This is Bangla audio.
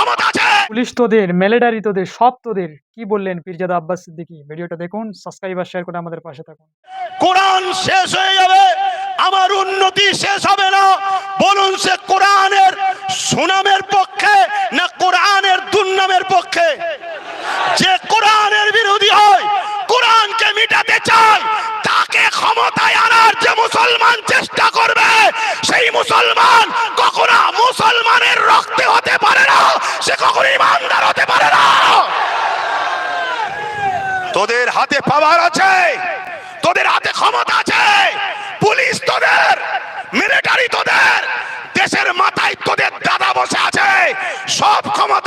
ক্ষমতা আছে। পুলিশ তোদের, মিলিটারি তোদের, সব তোদের। কি বললেন পীরজাদা আব্বাস সিদ্দিকী? ভিডিওটা দেখুন, সাবস্ক্রাইব আর শেয়ার করে আমাদের পাশে থাকুন। কোরআন শেষ হয়ে যাবে, আমার উন্নতি শেষ হবে না। বলুন সে কোরআনের সুনামের পক্ষে না কোরআনের দুর্নামের পক্ষে? যে কোরআনের বিরোধী হয়, কোরআনকে মিটাতে চায়, তাকে ক্ষমতায় আনার যে মুসলমান চেষ্টা করবে, সেই মুসলমান কখনো মুসলমানের রক্তে হতে পারে না, সে কখনো ইমানদার হতে পারে না। তোদের হাতে পাওয়ার আছে, তোদের হাতে ক্ষমতা আছে, পুলিশ তোদের, মিলিটারি তোদের, দেশের মাথায় তোদের দাদা বসে আছে, সব ক্ষমতা